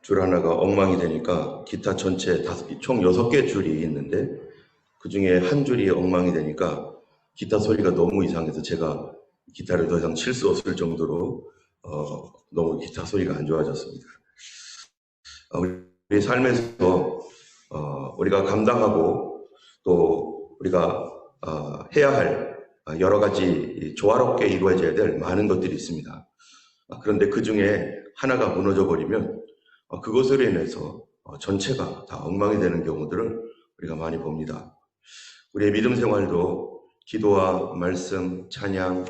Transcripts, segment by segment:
줄 하나가 엉망이 되니까 기타 전체 총 6개 줄이 있는데 그 중에 한 줄이 엉망이 되니까 기타 소리가 너무 이상해서 제가 기타를 더 이상 칠 수 없을 정도로 너무 기타 소리가 안 좋아졌습니다. 우리 삶에서 우리가 감당하고 또 우리가 해야 할 여러 가지 조화롭게 이루어져야 될 많은 것들이 있습니다. 그런데 그 중에 하나가 무너져 버리면 그것으로 인해서 전체가 다 엉망이 되는 경우들을 우리가 많이 봅니다. 우리의 믿음 생활도 기도와 말씀, 찬양,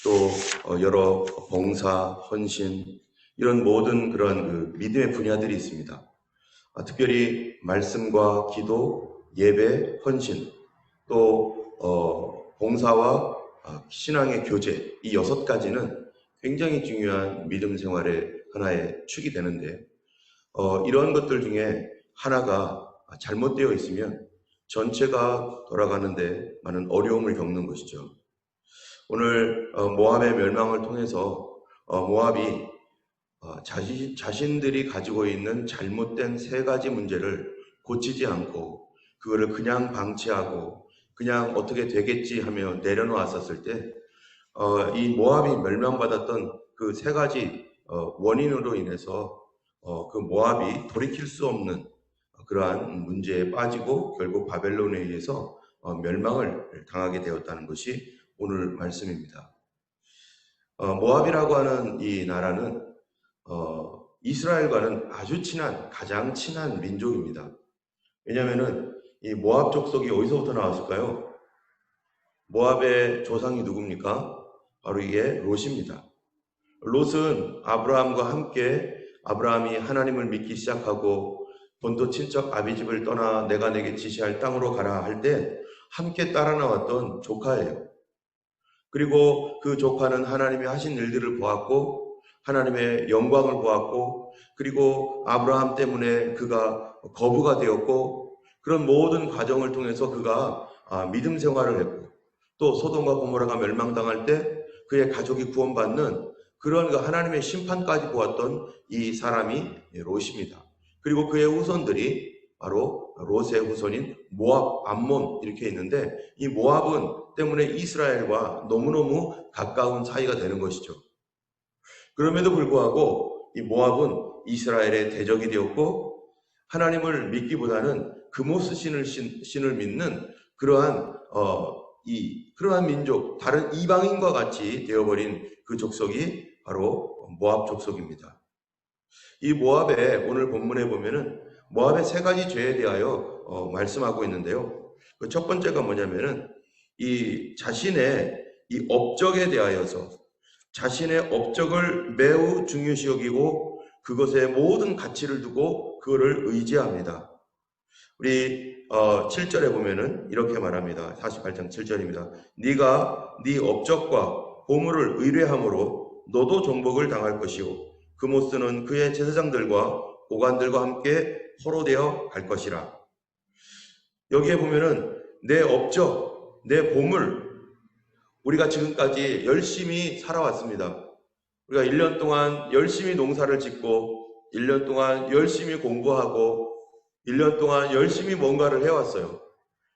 또 여러 봉사, 헌신 이런 모든 그런 그 믿음의 분야들이 있습니다. 특별히 말씀과 기도, 예배, 헌신, 또 봉사와 신앙의 교제 이 6가지는 굉장히 중요한 믿음 생활의 하나의 축이 되는데 이런 것들 중에 하나가 잘못되어 있으면 전체가 돌아가는데 많은 어려움을 겪는 것이죠. 오늘 모압의 멸망을 통해서 모압이 자신들이 가지고 있는 잘못된 3가지 문제를 고치지 않고 그거를 그냥 방치하고 그냥 어떻게 되겠지 하며 내려놓았었을 때 이 모압이 멸망받았던 그 3가지 원인으로 인해서 그 모압이 돌이킬 수 없는 그러한 문제에 빠지고 결국 바벨론에 의해서 멸망을 당하게 되었다는 것이 오늘 말씀입니다. 모압이라고 하는 이 나라는 이스라엘과는 아주 가장 친한 민족입니다. 왜냐하면은 이 모압 족속이 어디서부터 나왔을까요? 모압의 조상이 누굽니까? 바로 이게 롯입니다. 롯은 아브라함과 함께 아브라함이 하나님을 믿기 시작하고 본토 친척 아비집을 떠나 내가 내게 지시할 땅으로 가라 할 때 함께 따라 나왔던 조카예요. 그리고 그 조카는 하나님이 하신 일들을 보았고 하나님의 영광을 보았고 그리고 아브라함 때문에 그가 거부가 되었고 그런 모든 과정을 통해서 그가 믿음 생활을 했고 또 소돔과 고모라가 멸망당할 때 그의 가족이 구원받는 그런 그 하나님의 심판까지 보았던 이 사람이 롯입니다. 그리고 그의 후손들이 바로 롯의 후손인 모압, 암몬 이렇게 있는데 이 모압은 때문에 이스라엘과 너무너무 가까운 사이가 되는 것이죠. 그럼에도 불구하고 이 모압은 이스라엘의 대적이 되었고 하나님을 믿기보다는 그모스 신을 믿는 그러한 민족, 다른 이방인과 같이 되어버린 그 족속이 바로 모압 족속입니다. 이 모압의 오늘 본문에 보면은 모압의 3가지 죄에 대하여 말씀하고 있는데요. 그 첫 번째가 뭐냐면은 이 자신의 이 업적에 대하여서 자신의 업적을 매우 중요시 여기고 그것에 모든 가치를 두고 그거를 의지합니다. 우리 7절에 보면은 이렇게 말합니다. 48장 7절입니다. 네가 네 업적과 보물을 의뢰함으로 너도 정복을 당할 것이요 그모스는 그의 제사장들과 고관들과 함께 포로되어 갈 것이라. 여기에 보면은 내 업적, 내 보물 우리가 지금까지 열심히 살아왔습니다. 우리가 1년 동안 열심히 농사를 짓고 1년 동안 열심히 공부하고 1년 동안 열심히 뭔가를 해왔어요.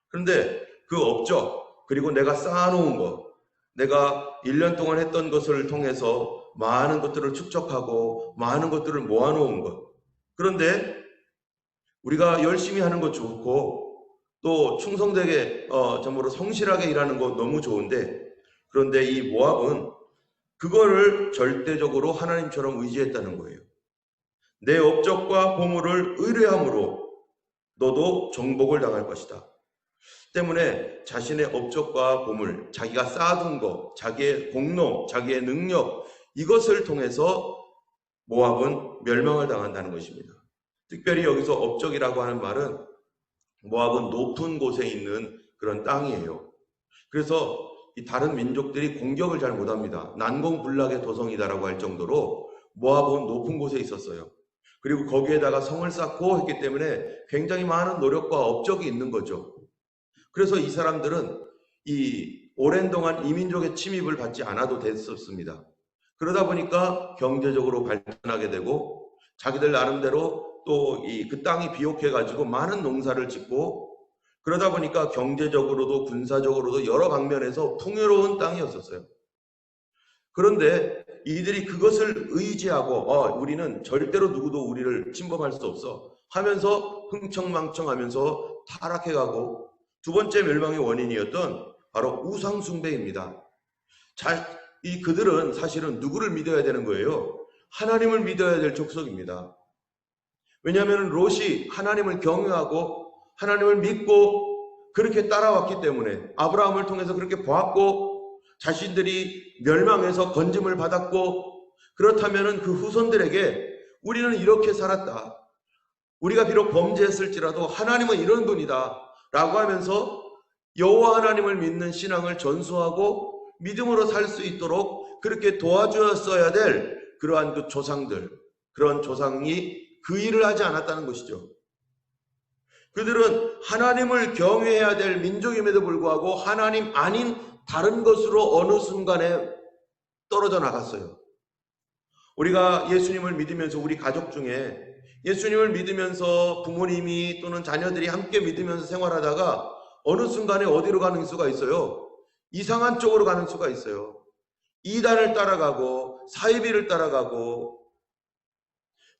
그런데 그 업적 그리고 내가 쌓아놓은 것 내가 1년 동안 했던 것을 통해서 많은 것들을 축적하고 많은 것들을 모아놓은 것 그런데 우리가 열심히 하는 것 좋고 또 충성되게 정말로 성실하게 일하는 것 너무 좋은데 그런데 이 모압은 그거를 절대적으로 하나님처럼 의지했다는 거예요. 내 업적과 보물을 의뢰함으로 너도 정복을 당할 것이다. 때문에 자신의 업적과 보물, 자기가 쌓아둔 것, 자기의 공로, 자기의 능력 이것을 통해서 모압은 멸망을 당한다는 것입니다. 특별히 여기서 업적이라고 하는 말은 모압은 높은 곳에 있는 그런 땅이에요. 그래서 이 다른 민족들이 공격을 잘 못합니다. 난공불락의 도성이다라고 할 정도로 모압은 높은 곳에 있었어요. 그리고 거기에다가 성을 쌓고 했기 때문에 굉장히 많은 노력과 업적이 있는 거죠. 그래서 이 사람들은 이 오랜 동안 이민족의 침입을 받지 않아도 됐었습니다. 그러다 보니까 경제적으로 발전하게 되고 자기들 나름대로 또 그 땅이 비옥해가지고 많은 농사를 짓고 그러다 보니까 경제적으로도 군사적으로도 여러 방면에서 풍요로운 땅이었었어요. 그런데 이들이 그것을 의지하고 우리는 절대로 누구도 우리를 침범할 수 없어 하면서 흥청망청하면서 타락해가고 두 번째 멸망의 원인이었던 바로 우상 숭배입니다. 그들은 사실은 누구를 믿어야 되는 거예요? 하나님을 믿어야 될 족속입니다. 왜냐하면 롯이 하나님을 경외하고 하나님을 믿고 그렇게 따라왔기 때문에 아브라함을 통해서 그렇게 보았고 자신들이 멸망해서 건짐을 받았고 그렇다면 그 후손들에게 우리는 이렇게 살았다. 우리가 비록 범죄했을지라도 하나님은 이런 분이다 라고 하면서 여호와 하나님을 믿는 신앙을 전수하고 믿음으로 살 수 있도록 그렇게 도와주었어야 될 그러한 그 조상들, 그런 조상이 그 일을 하지 않았다는 것이죠. 그들은 하나님을 경외해야 될 민족임에도 불구하고 하나님 아닌 다른 것으로 어느 순간에 떨어져 나갔어요. 우리가 예수님을 믿으면서 우리 가족 중에 예수님을 믿으면서 부모님이 또는 자녀들이 함께 믿으면서 생활하다가 어느 순간에 어디로 가는 수가 있어요? 이상한 쪽으로 가는 수가 있어요. 이단을 따라가고 사이비를 따라가고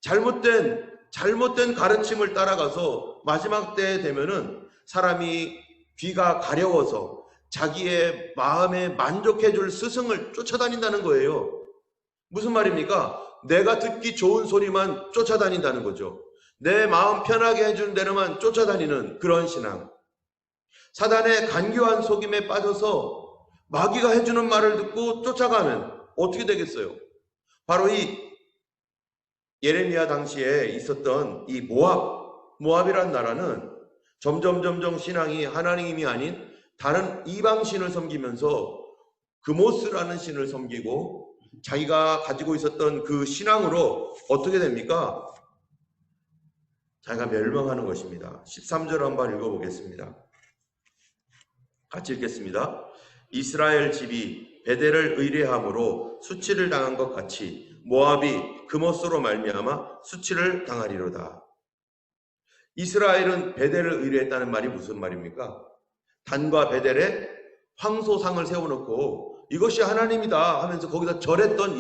잘못된 가르침을 따라가서 마지막 때에 되면은 사람이 귀가 가려워서 자기의 마음에 만족해 줄 스승을 쫓아다닌다는 거예요. 무슨 말입니까? 내가 듣기 좋은 소리만 쫓아다닌다는 거죠. 내 마음 편하게 해주는 대로만 쫓아다니는 그런 신앙. 사단의 간교한 속임에 빠져서 마귀가 해주는 말을 듣고 쫓아가면 어떻게 되겠어요? 바로 이 예레미야 당시에 있었던 이 모압이라는 나라는 점점 신앙이 하나님이 아닌 다른 이방신을 섬기면서 그모스라는 신을 섬기고 자기가 가지고 있었던 그 신앙으로 어떻게 됩니까? 자기가 멸망하는 것입니다. 13절 한번 읽어보겠습니다. 같이 읽겠습니다. 이스라엘 집이 베델을 의뢰함으로 수치를 당한 것 같이 모압이 그모스로 말미암아 수치를 당하리로다. 이스라엘은 베델을 의뢰했다는 말이 무슨 말입니까? 단과 베델에 황소상을 세워놓고 이것이 하나님이다 하면서 거기다 절했던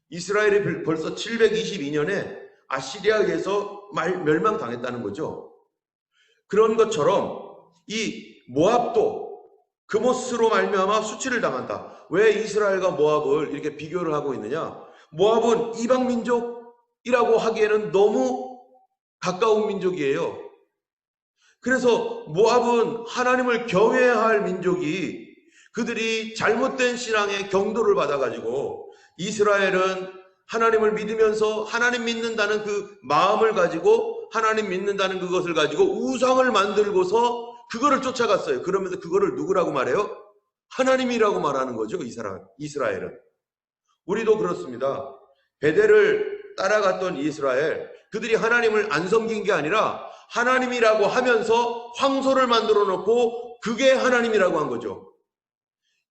이스라엘이 벌써 722년에 아시리아에 의해서 멸망당했다는 거죠. 그런 것처럼 이 모압도 그모스로 말미암아 수치를 당한다. 왜 이스라엘과 모압을 이렇게 비교를 하고 있느냐? 모압은 이방 민족이라고 하기에는 너무 가까운 민족이에요. 그래서 모압은 하나님을 경외해야 할 민족이 그들이 잘못된 신앙의 경도를 받아가지고 이스라엘은 하나님을 믿으면서 하나님 믿는다는 그 마음을 가지고 하나님 믿는다는 그것을 가지고 우상을 만들고서 그거를 쫓아갔어요. 그러면서 그거를 누구라고 말해요? 하나님이라고 말하는 거죠. 이스라엘은. 우리도 그렇습니다. 베델을 따라갔던 이스라엘, 그들이 하나님을 안 섬긴 게 아니라 하나님이라고 하면서 황소를 만들어 놓고 그게 하나님이라고 한 거죠.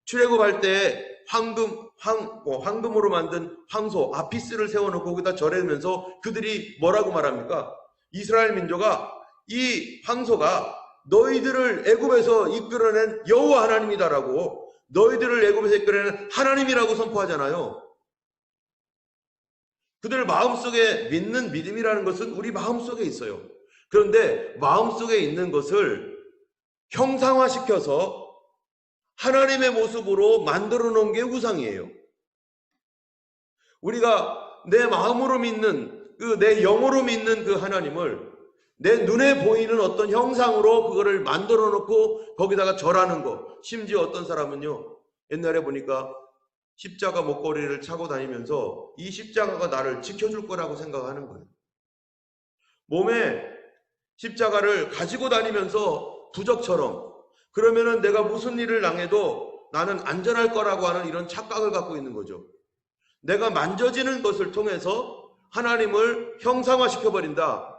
출애굽할 때 황금으로 만든 황소 아피스를 세워놓고 거기다 절하면서 그들이 뭐라고 말합니까? 이스라엘 민족아, 이 황소가 너희들을 애굽에서 이끌어낸 여호와 하나님이다라고, 너희들을 애굽에서 이끌어낸 하나님이라고 선포하잖아요. 그들 마음속에 믿는 믿음이라는 것은 우리 마음속에 있어요. 그런데 마음속에 있는 것을 형상화시켜서 하나님의 모습으로 만들어 놓은 게 우상이에요. 우리가 내 마음으로 믿는, 내 영으로 믿는 그 하나님을 내 눈에 보이는 어떤 형상으로 그거를 만들어 놓고 거기다가 절하는 거. 심지어 어떤 사람은요, 옛날에 보니까 십자가 목걸이를 차고 다니면서 이 십자가가 나를 지켜줄 거라고 생각하는 거예요. 몸에 십자가를 가지고 다니면서 부적처럼, 그러면은 내가 무슨 일을 당해도 나는 안전할 거라고 하는 이런 착각을 갖고 있는 거죠. 내가 만져지는 것을 통해서 하나님을 형상화시켜버린다.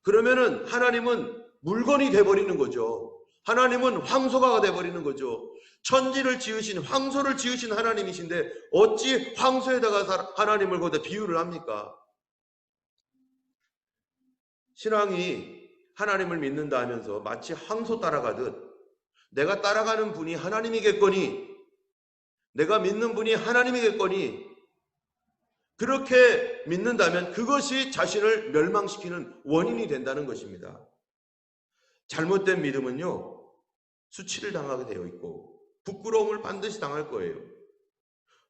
그러면은 하나님은 물건이 돼버리는 거죠. 하나님은 황소가 돼버리는 거죠. 천지를 지으신, 황소를 지으신 하나님이신데 어찌 황소에다가 하나님을 거기다 비유를 합니까? 신앙이 하나님을 믿는다 하면서 마치 황소 따라가듯 내가 따라가는 분이 하나님이겠거니, 내가 믿는 분이 하나님이겠거니, 그렇게 믿는다면 그것이 자신을 멸망시키는 원인이 된다는 것입니다. 잘못된 믿음은요, 수치를 당하게 되어 있고 부끄러움을 반드시 당할 거예요.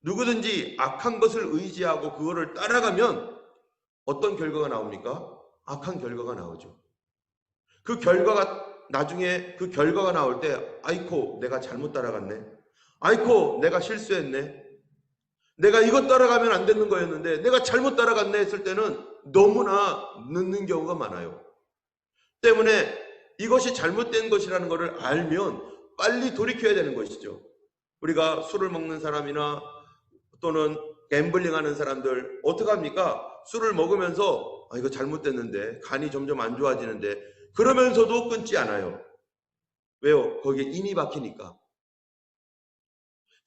누구든지 악한 것을 의지하고 그거를 따라가면 어떤 결과가 나옵니까? 악한 결과가 나오죠. 그 결과가 나중에 그 결과가 나올 때 아이코 내가 잘못 따라갔네, 아이코 내가 실수했네, 내가 이것 따라가면 안 되는 거였는데 내가 잘못 따라갔네 했을 때는 너무나 늦는 경우가 많아요. 때문에 이것이 잘못된 것이라는 것을 알면 빨리 돌이켜야 되는 것이죠. 우리가 술을 먹는 사람이나 또는 갬블링 하는 사람들 어떻게 합니까? 술을 먹으면서 이거 잘못됐는데, 간이 점점 안 좋아지는데, 그러면서도 끊지 않아요. 왜요? 거기에 인이 박히니까.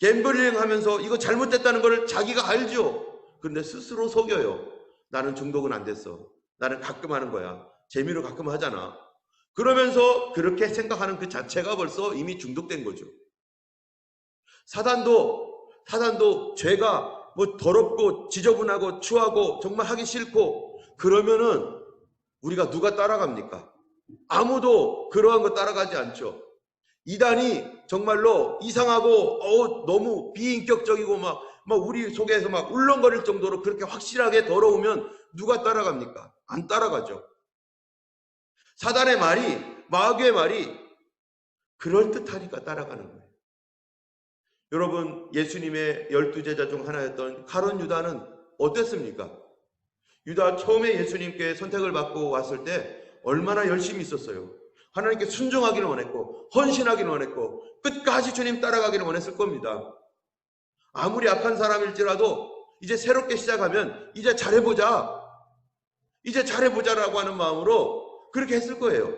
갬블링 하면서 이거 잘못됐다는 걸 자기가 알죠. 그런데 스스로 속여요. 나는 중독은 안 됐어. 나는 가끔 하는 거야. 재미로 가끔 하잖아. 그러면서 그렇게 생각하는 그 자체가 벌써 이미 중독된 거죠. 사단도 죄가 뭐 더럽고 지저분하고 추하고 정말 하기 싫고 그러면은 우리가 누가 따라갑니까? 아무도 그러한 거 따라가지 않죠. 이단이 정말로 이상하고 너무 비인격적이고 막 우리 속에서 막 울렁거릴 정도로 그렇게 확실하게 더러우면 누가 따라갑니까? 안 따라가죠. 사단의 말이, 마귀의 말이 그럴듯하니까 따라가는 거예요. 여러분, 예수님의 12제자 중 하나였던 가룟 유다는 어땠습니까? 유다 처음에 예수님께 선택을 받고 왔을 때 얼마나 열심히 있었어요. 하나님께 순종하기를 원했고 헌신하기를 원했고 끝까지 주님 따라가기를 원했을 겁니다. 아무리 악한 사람일지라도 이제 새롭게 시작하면 이제 잘해보자라고 하는 마음으로 그렇게 했을 거예요.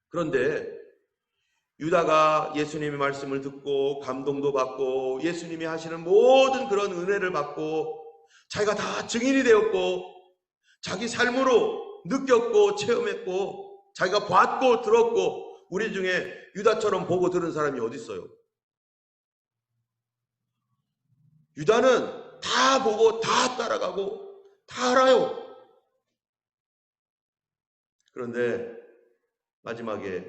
그런데 유다가 예수님의 말씀을 듣고 감동도 받고 예수님이 하시는 모든 그런 은혜를 받고 자기가 다 증인이 되었고 자기 삶으로 느꼈고 체험했고 자기가 봤고 들었고, 우리 중에 유다처럼 보고 들은 사람이 어디 있어요? 유다는 다 보고 다 따라가고 다 알아요. 그런데 마지막에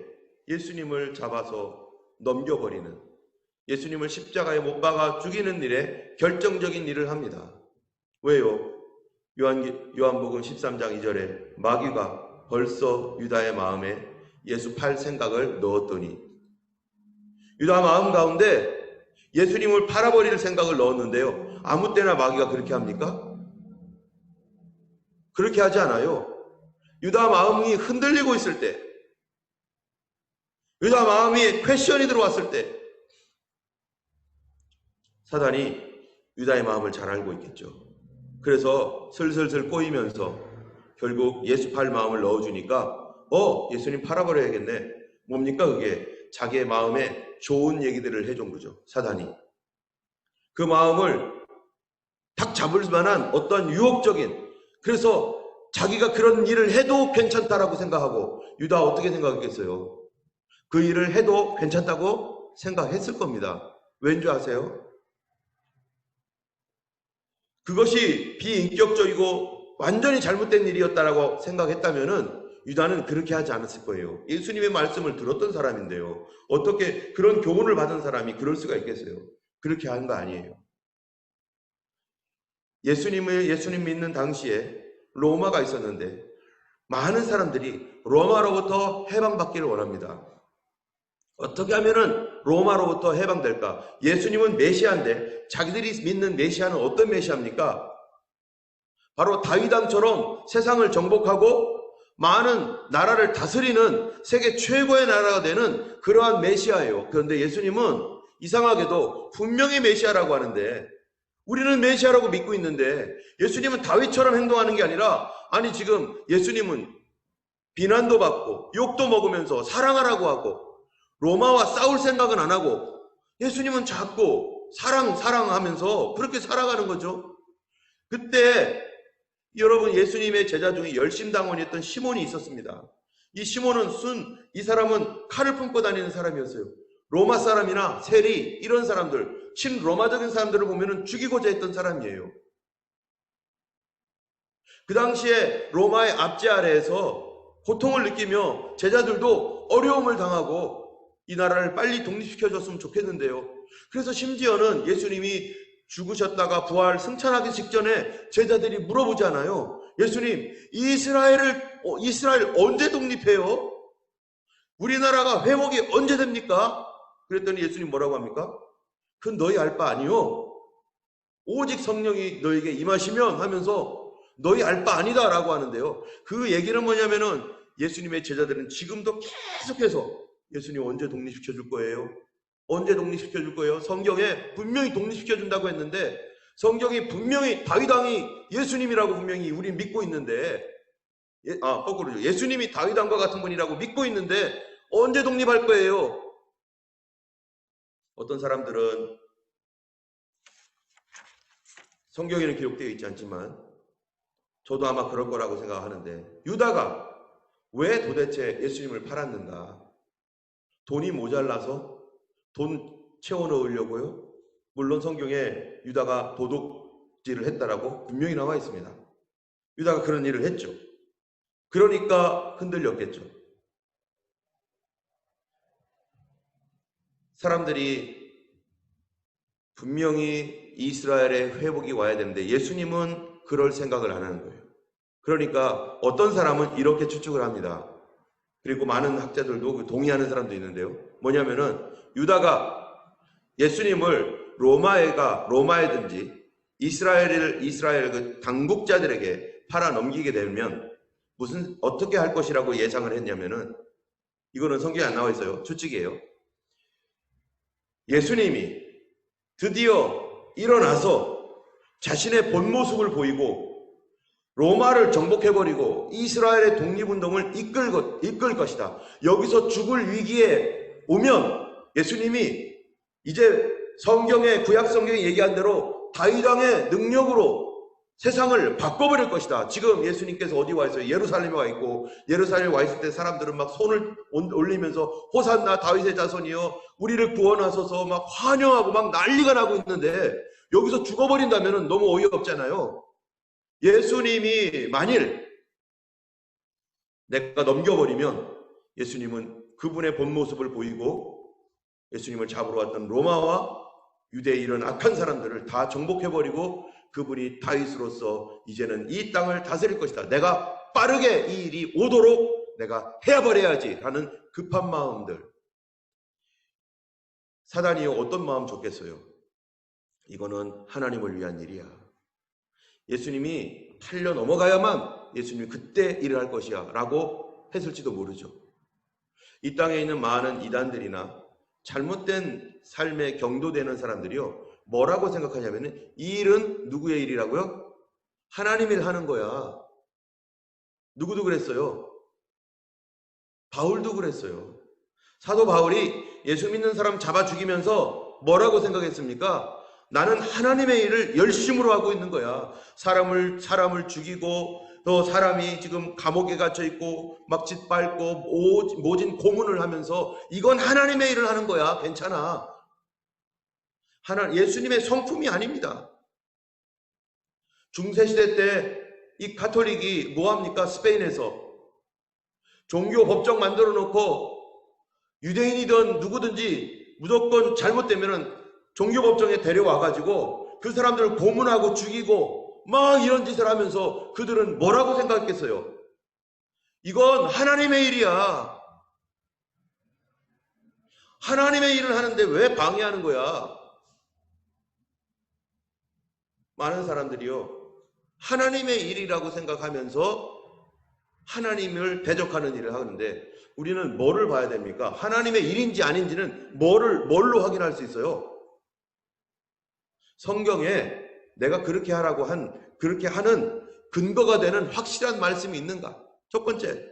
예수님을 잡아서 넘겨버리는, 예수님을 십자가에 못 박아 죽이는 일에 결정적인 일을 합니다. 왜요? 요한복음 13장 2절에 마귀가 벌써 유다의 마음에 예수 팔 생각을 넣었더니, 유다 마음 가운데 예수님을 팔아버릴 생각을 넣었는데요, 아무 때나 마귀가 그렇게 합니까? 그렇게 하지 않아요. 유다 마음이 흔들리고 있을 때, 유다 마음이 퀘션이 들어왔을 때 사단이 유다의 마음을 잘 알고 있겠죠. 그래서 슬슬슬 꼬이면서 결국 예수 팔 마음을 넣어주니까 예수님 팔아버려야겠네. 뭡니까 그게? 자기의 마음에 좋은 얘기들을 해준 거죠. 사단이 그 마음을 딱 잡을 만한 어떤 유혹적인, 그래서 자기가 그런 일을 해도 괜찮다라고 생각하고, 유다 어떻게 생각했겠어요? 그 일을 해도 괜찮다고 생각했을 겁니다. 왠지 아세요? 그것이 비인격적이고 완전히 잘못된 일이었다라고 생각했다면은 유다는 그렇게 하지 않았을 거예요. 예수님의 말씀을 들었던 사람인데요, 어떻게 그런 교훈을 받은 사람이 그럴 수가 있겠어요? 그렇게 한 거 아니에요. 예수님 믿는 당시에 로마가 있었는데 많은 사람들이 로마로부터 해방받기를 원합니다. 어떻게 하면은 로마로부터 해방될까? 예수님은 메시아인데 자기들이 믿는 메시아는 어떤 메시아입니까? 바로 다윗왕처럼 세상을 정복하고 많은 나라를 다스리는 세계 최고의 나라가 되는 그러한 메시아예요. 그런데 예수님은 이상하게도 분명히 메시아라고 하는데, 우리는 메시아라고 믿고 있는데 예수님은 다윗처럼 행동하는 게 아니라, 아니 지금 예수님은 비난도 받고 욕도 먹으면서 사랑하라고 하고 로마와 싸울 생각은 안 하고 예수님은 자꾸 사랑하면서 그렇게 살아가는 거죠. 그때 여러분 예수님의 제자 중에 열심당원이었던 시몬이 있었습니다. 이 시몬은 이 사람은 칼을 품고 다니는 사람이었어요. 로마 사람이나 세리 이런 사람들, 친로마적인 사람들을 보면 죽이고자 했던 사람이에요. 그 당시에 로마의 압제 아래에서 고통을 느끼며 제자들도 어려움을 당하고 이 나라를 빨리 독립시켜줬으면 좋겠는데요. 그래서 심지어는 예수님이 죽으셨다가 부활 승천하기 직전에 제자들이 물어보잖아요. 예수님, 이스라엘 언제 독립해요? 우리나라가 회복이 언제 됩니까? 그랬더니 예수님 뭐라고 합니까? 그건 너희 알 바 아니요. 오직 성령이 너에게 임하시면 하면서 너희 알 바 아니다 라고 하는데요. 그 얘기는 뭐냐면은 예수님의 제자들은 지금도 계속해서 예수님 언제 독립시켜 줄 거예요? 언제 독립시켜 줄 거예요? 성경에 분명히 독립시켜 준다고 했는데 성경이 분명히 다윗 왕이 예수님이라고 분명히 우리 믿고 있는데 거꾸로죠. 예수님이 다윗 왕과 같은 분이라고 믿고 있는데 언제 독립할 거예요? 어떤 사람들은 성경에는 기록되어 있지 않지만 저도 아마 그럴 거라고 생각하는데 유다가 왜 도대체 예수님을 팔았는가? 돈이 모자라서 돈 채워 넣으려고요? 물론 성경에 유다가 도둑질을 했다라고 분명히 나와 있습니다. 유다가 그런 일을 했죠. 그러니까 흔들렸겠죠. 사람들이 분명히 이스라엘의 회복이 와야 되는데 예수님은 그럴 생각을 안 하는 거예요. 그러니까 어떤 사람은 이렇게 추측을 합니다. 그리고 많은 학자들도 동의하는 사람도 있는데요. 뭐냐면은 유다가 예수님을 로마에든지 이스라엘 그 당국자들에게 팔아 넘기게 되면 어떻게 할 것이라고 예상을 했냐면은 이거는 성경에 안 나와 있어요. 추측이에요. 예수님이 드디어 일어나서 자신의 본 모습을 보이고 로마를 정복해버리고 이스라엘의 독립운동을 이끌 것이다. 여기서 죽을 위기에 오면 예수님이 이제 구약 성경이 얘기한 대로 다윗 왕의 능력으로 세상을 바꿔버릴 것이다. 지금 예수님께서 어디 와 있어요? 예루살렘에 와 있고 예루살렘에 와 있을 때 사람들은 막 손을 올리면서 호산나 다윗의 자손이여 우리를 구원하소서 막 환영하고 막 난리가 나고 있는데 여기서 죽어버린다면 너무 어이없잖아요. 예수님이 만일 내가 넘겨버리면 예수님은 그분의 본 모습을 보이고 예수님을 잡으러 왔던 로마와 유대의 이런 악한 사람들을 다 정복해버리고 그분이 다윗으로서 이제는 이 땅을 다스릴 것이다. 내가 빠르게 이 일이 오도록 내가 해버려야지 하는 급한 마음들. 사단이 어떤 마음 줬겠어요? 이거는 하나님을 위한 일이야. 예수님이 팔려 넘어가야만 예수님이 그때 일을 할 것이야 라고 했을지도 모르죠. 이 땅에 있는 많은 이단들이나 잘못된 삶에 경도되는 사람들이요 뭐라고 생각하냐면 이 일은 누구의 일이라고요? 하나님 일 하는 거야. 누구도 그랬어요. 바울도 그랬어요. 사도 바울이 예수 믿는 사람 잡아 죽이면서 뭐라고 생각했습니까? 나는 하나님의 일을 열심으로 하고 있는 거야. 사람을 죽이고 또 사람이 지금 감옥에 갇혀 있고 막 짓밟고 모진 고문을 하면서 이건 하나님의 일을 하는 거야. 괜찮아. 예수님의 성품이 아닙니다. 중세시대 때 이 가톨릭이 뭐합니까? 스페인에서 종교 법정 만들어 놓고 유대인이든 누구든지 무조건 잘못되면은 종교 법정에 데려와가지고 그 사람들을 고문하고 죽이고 막 이런 짓을 하면서 그들은 뭐라고 생각했겠어요? 이건 하나님의 일이야. 하나님의 일을 하는데 왜 방해하는 거야? 많은 사람들이요. 하나님의 일이라고 생각하면서 하나님을 대적하는 일을 하는데 우리는 뭐를 봐야 됩니까? 하나님의 일인지 아닌지는 뭘로 확인할 수 있어요? 성경에 내가 그렇게 하는 근거가 되는 확실한 말씀이 있는가? 첫 번째,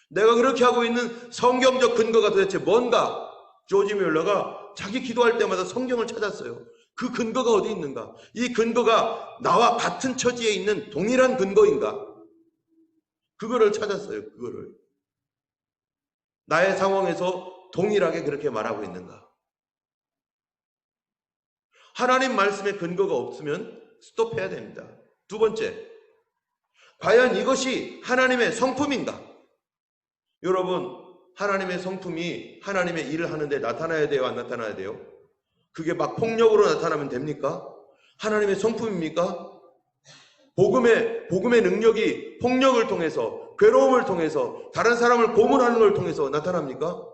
내가 그렇게 하고 있는 성경적 근거가 도대체 뭔가? 조지 뮬러가 자기 기도할 때마다 성경을 찾았어요. 그 근거가 어디 있는가? 이 근거가 나와 같은 처지에 있는 동일한 근거인가? 그거를 찾았어요. 그거를. 나의 상황에서 동일하게 그렇게 말하고 있는가? 하나님 말씀의 근거가 없으면 스톱해야 됩니다. 두 번째, 과연 이것이 하나님의 성품인가? 여러분, 하나님의 성품이 하나님의 일을 하는데 나타나야 돼요? 안 나타나야 돼요? 그게 막 폭력으로 나타나면 됩니까? 하나님의 성품입니까? 복음의 능력이 폭력을 통해서, 괴로움을 통해서, 다른 사람을 고문하는 걸 통해서 나타납니까?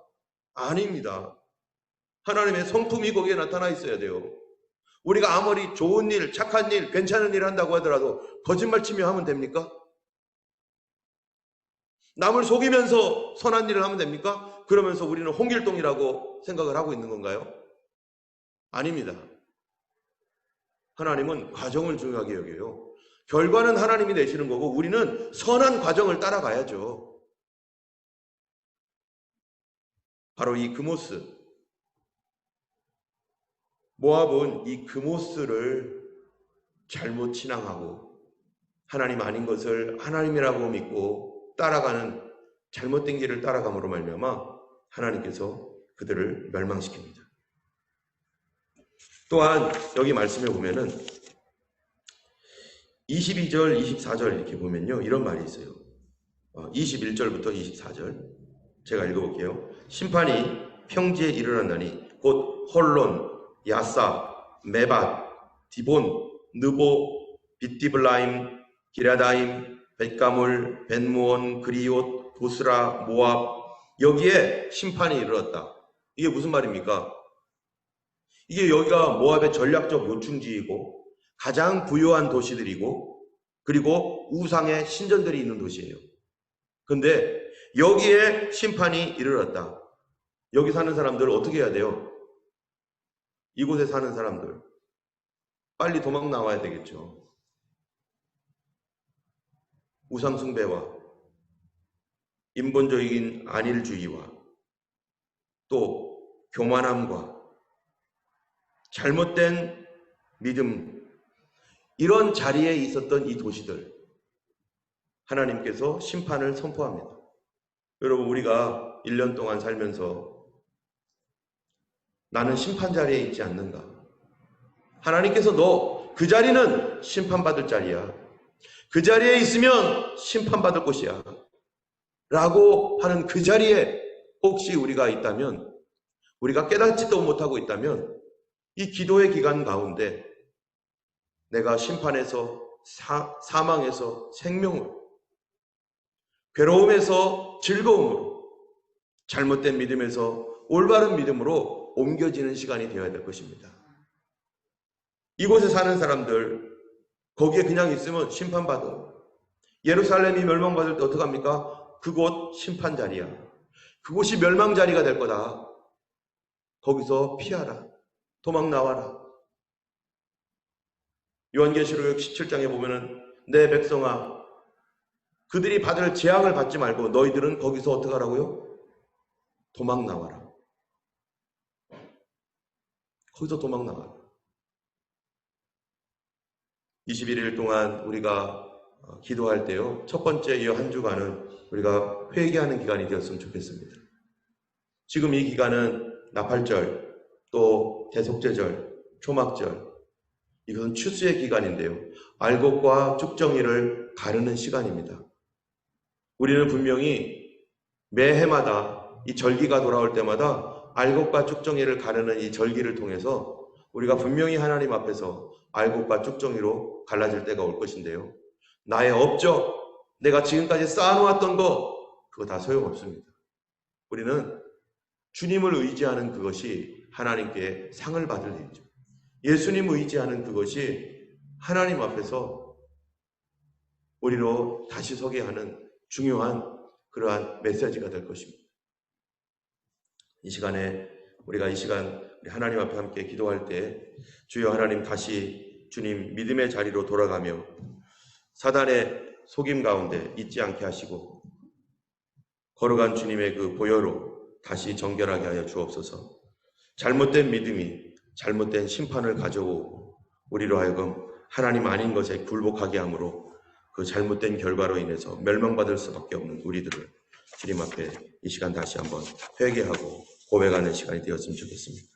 아닙니다. 하나님의 성품이 거기에 나타나 있어야 돼요. 우리가 아무리 좋은 일, 착한 일, 괜찮은 일 한다고 하더라도 거짓말 치며 하면 됩니까? 남을 속이면서 선한 일을 하면 됩니까? 그러면서 우리는 홍길동이라고 생각을 하고 있는 건가요? 아닙니다. 하나님은 과정을 중요하게 여겨요. 결과는 하나님이 내시는 거고 우리는 선한 과정을 따라가야죠. 바로 이 그모스. 모압은 이 그모스를 잘못 신앙하고 하나님 아닌 것을 하나님이라고 믿고 따라가는 잘못된 길을 따라감으로 말미암아 하나님께서 그들을 멸망시킵니다. 또한 여기 말씀에 보면은 22절, 24절 이렇게 보면요. 이런 말이 있어요. 21절부터 24절 제가 읽어볼게요. 심판이 평지에 이르렀나니 곧 홀론, 야사, 메밧, 디본, 느보, 빗디블라임, 기라다임, 벳가물, 벳무온, 그리옷, 보스라, 모압 여기에 심판이 이르렀다. 이게 무슨 말입니까? 이게 여기가 모압의 전략적 요충지이고 가장 부유한 도시들이고 그리고 우상의 신전들이 있는 도시예요. 근데 여기에 심판이 이르렀다. 여기 사는 사람들 어떻게 해야 돼요? 이곳에 사는 사람들 빨리 도망 나와야 되겠죠. 우상 숭배와 인본적인 안일주의와 또 교만함과 잘못된 믿음 이런 자리에 있었던 이 도시들 하나님께서 심판을 선포합니다. 여러분 우리가 1년 동안 살면서 나는 심판 자리에 있지 않는가? 하나님께서 너 그 자리는 심판받을 자리야. 그 자리에 있으면 심판받을 곳이야. 라고 하는 그 자리에 혹시 우리가 있다면 우리가 깨닫지도 못하고 있다면 이 기도의 기간 가운데 내가 심판에서 사망에서 생명으로 괴로움에서 즐거움으로 잘못된 믿음에서 올바른 믿음으로 옮겨지는 시간이 되어야 될 것입니다. 이곳에 사는 사람들 거기에 그냥 있으면 심판받아. 예루살렘이 멸망받을 때 어떡합니까? 그곳 심판 자리야. 그곳이 멸망 자리가 될 거다. 거기서 피하라. 도망 나와라. 요한계시록 17장에 보면은 내 백성아 그들이 받을 재앙을 받지 말고 너희들은 거기서 어떻게 하라고요? 도망 나와라. 거기서 도망 나와라. 21일 동안 우리가 기도할 때요. 첫 번째 이 한 주간은 우리가 회개하는 기간이 되었으면 좋겠습니다. 지금 이 기간은 나팔절, 또 대속죄절, 초막절 이것은 추수의 기간인데요. 알곡과 쭉정이를 가르는 시간입니다. 우리는 분명히 매해마다 이 절기가 돌아올 때마다 알곡과 쭉정이를 가르는 이 절기를 통해서 우리가 분명히 하나님 앞에서 알곡과 쭉정이로 갈라질 때가 올 것인데요. 나의 업적, 내가 지금까지 쌓아놓았던 거 그거 다 소용없습니다. 우리는 주님을 의지하는 그것이 하나님께 상을 받을 일이죠. 예수님 의지하는 그것이 하나님 앞에서 우리로 다시 서게 하는 중요한 그러한 메시지가 될 것입니다. 이 시간에 우리가 이 시간 하나님 앞에 함께 기도할 때 주여 하나님 다시 주님 믿음의 자리로 돌아가며 사단의 속임 가운데 있지 않게 하시고 걸어간 주님의 그 보혈로 다시 정결하게 하여 주옵소서. 잘못된 믿음이 잘못된 심판을 가져오고 우리로 하여금 하나님 아닌 것에 굴복하게 함으로 그 잘못된 결과로 인해서 멸망받을 수밖에 없는 우리들을 주님 앞에 이 시간 다시 한번 회개하고 고백하는 시간이 되었으면 좋겠습니다.